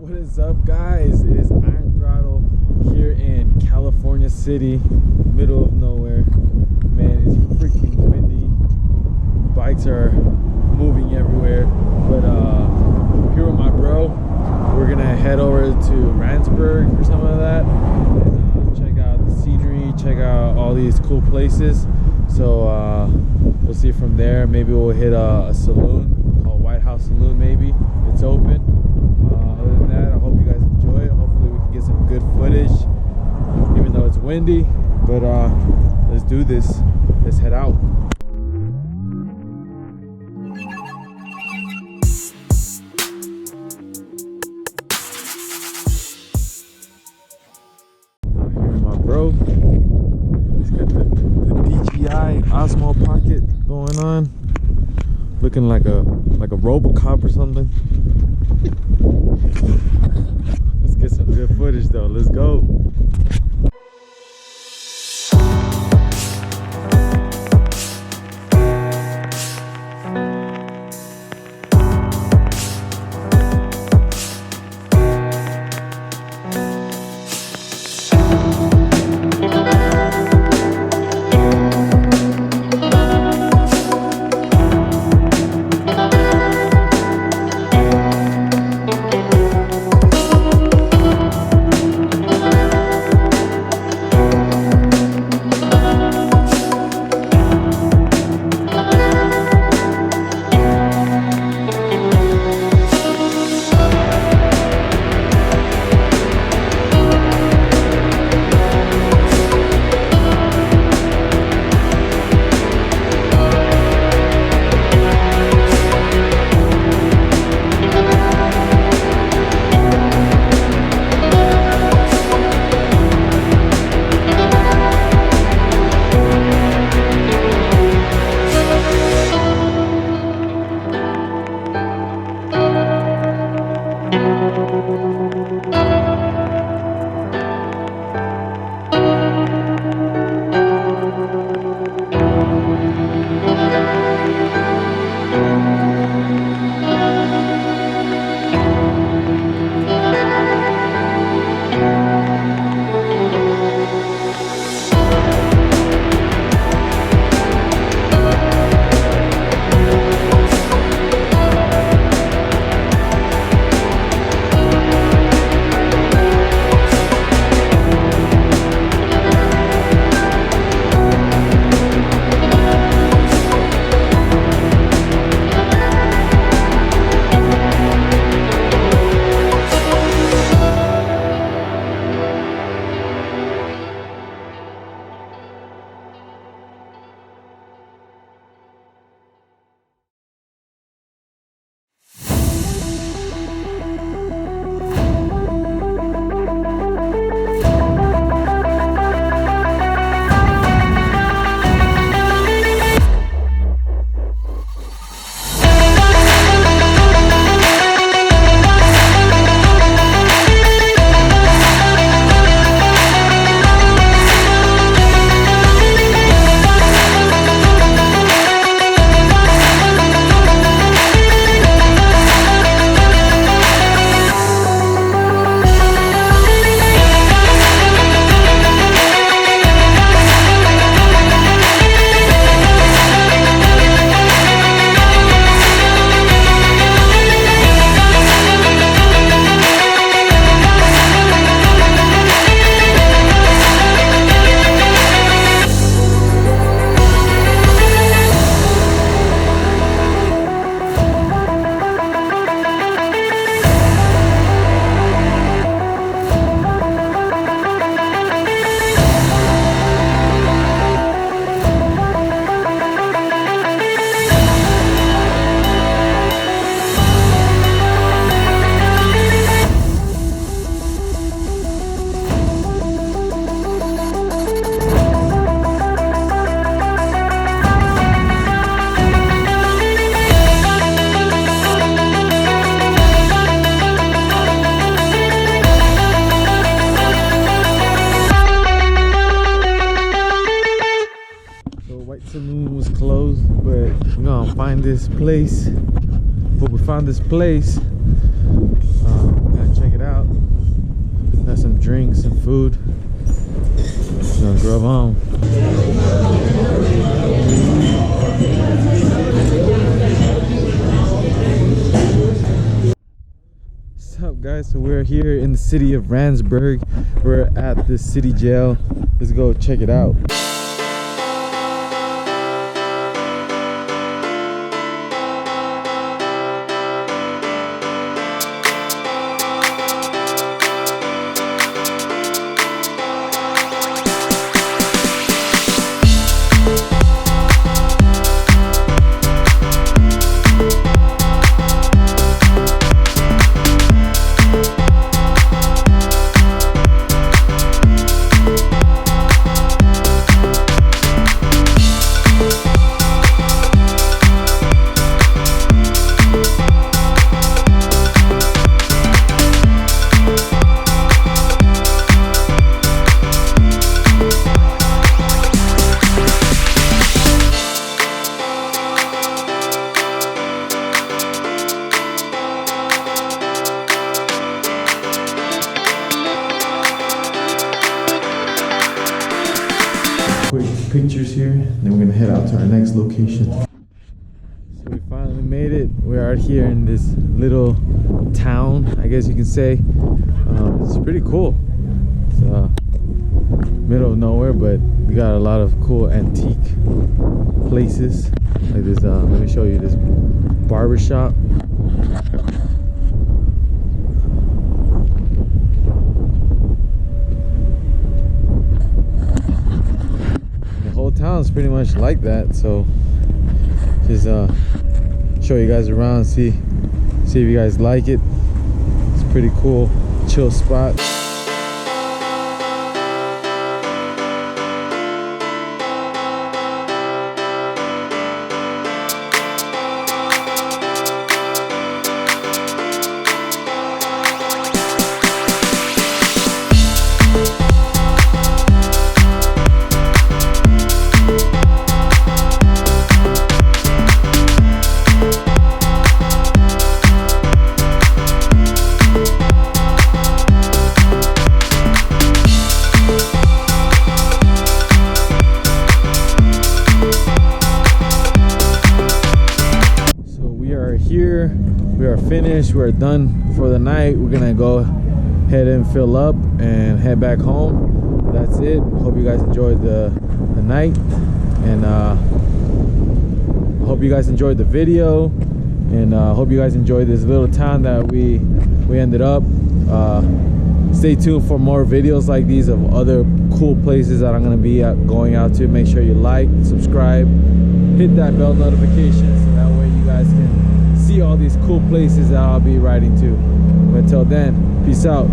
What is up, guys? It is Ironthrottle here in California City, middle of nowhere. Man, it's freaking windy. Bikes are moving everywhere. But here with my bro, we're gonna head over to Randsburg or something like that, and check out the scenery, check out all these cool places. So we'll see from there. Maybe we'll hit a saloon called White House Saloon. Maybe it's open. Other than that, I hope you guys enjoy it. Hopefully we can get some good footage, even though it's windy. But let's do this. Let's head out. Here with my bro. He's got the DJI Osmo Pocket going on, looking like a Robocop or something. Let's get some good footage though. Let's go. Saloon was closed, but we're gonna find this place. But we found this place. We're gonna check it out. drinks and food. Just gonna grub on. What's up, guys? So we're here in the city of Randsburg. We're at the city jail. Let's go check it out. Quick pictures here, then we're gonna head out to our next location. So we finally made it. We're out here in this little town, I guess you can say. It's pretty cool. It's middle of nowhere, but we got a lot of cool antique places like this. Let me show you this barber shop. Town's pretty much like that, so just show you guys around, see if you guys like it. It's a pretty cool chill spot. Here we are finished. We're done for the night. We're gonna go ahead and fill up and head back home. That's it. Hope you guys enjoyed the night, and hope you guys enjoyed the video, and hope you guys enjoyed this little town that we ended up. Stay tuned for more videos like these of other cool places that I'm gonna be going out to. Make sure you like, subscribe, hit that bell notification so that way you guys can see all these cool places that I'll be riding to. But until then, peace out.